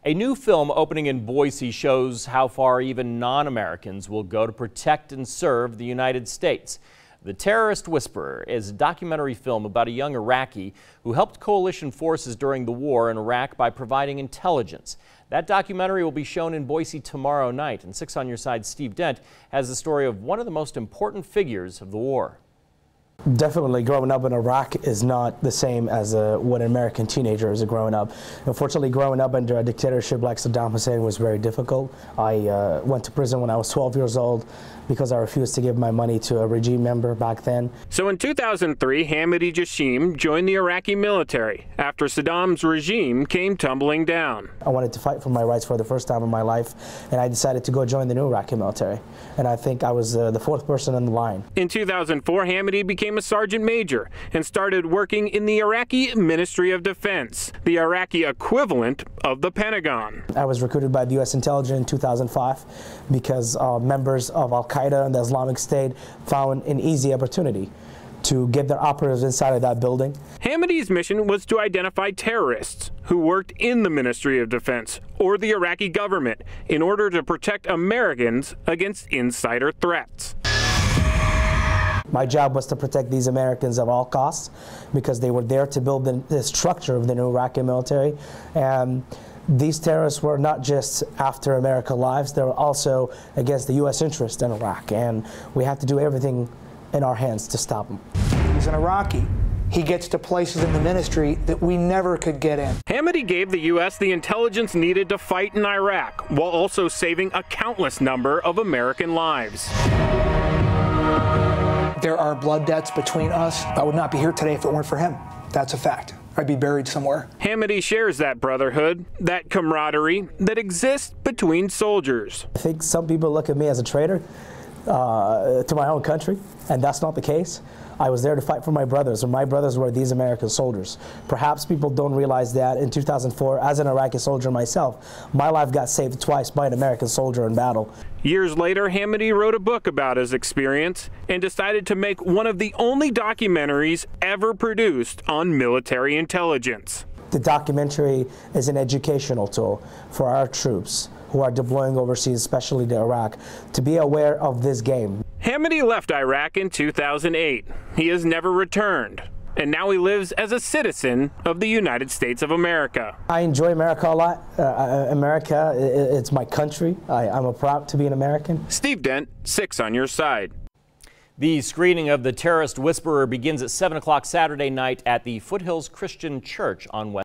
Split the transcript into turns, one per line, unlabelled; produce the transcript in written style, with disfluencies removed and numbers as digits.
A new film opening in Boise shows how far even non-Americans will go to protect and serve the United States. The Terrorist Whisperer is a documentary film about a young Iraqi who helped coalition forces during the war in Iraq by providing intelligence. That documentary will be shown in Boise tomorrow night. And 6 on Your Side, Steve Dent has the story of one of the most important figures of the war.
Definitely, growing up in Iraq is not the same as what an American teenager is growing up. Unfortunately, growing up under a dictatorship like Saddam Hussein was very difficult. I went to prison when I was 12 years old because I refused to give my money to a regime member back then.
So in 2003, Hamidi Jassim joined the Iraqi military after Saddam's regime came tumbling down.
I wanted to fight for my rights for the first time in my life, and I decided to go join the new Iraqi military. And I think I was the fourth person in the line.
In 2004, Hamidi became a sergeant major and started working in the Iraqi Ministry of Defense, the Iraqi equivalent of the Pentagon.
I was recruited by the U.S. intelligence in 2005 because members of Al-Qaeda and the Islamic State found an easy opportunity to get their operatives inside of that building.
Hamidi's mission was to identify terrorists who worked in the Ministry of Defense or the Iraqi government in order to protect Americans against insider threats.
My job was to protect these Americans at all costs because they were there to build the structure of the new Iraqi military. And these terrorists were not just after American lives, they were also against the U.S. interest in Iraq. And we have to do everything in our hands to stop them.
He's an Iraqi. He gets to places in the ministry that we never could get in.
Hamidi gave the U.S. the intelligence needed to fight in Iraq, while also saving a countless number of American lives.
There are blood debts between us. I would not be here today if it weren't for him. That's a fact. I'd be buried somewhere.
Hamidi shares that brotherhood, that camaraderie that exists between soldiers.
I think some people look at me as a traitor to my own country, and that's not the case. I was there to fight for my brothers, and my brothers were these American soldiers. Perhaps people don't realize that in 2004, as an Iraqi soldier myself, my life got saved twice by an American soldier in battle.
Years later, Hamidi wrote a book about his experience and decided to make one of the only documentaries ever produced on military intelligence.
The documentary is an educational tool for our troops who are deploying overseas, especially to Iraq, to be aware of this game.
Hamidi left Iraq in 2008. He has never returned, and now he lives as a citizen of the United States of America.
I enjoy America a lot. America, it's my country. I'm proud to be an American.
Steve Dent, 6 on Your Side.
The screening of The Terrorist Whisperer begins at 7 o'clock Saturday night at the Foothills Christian Church on West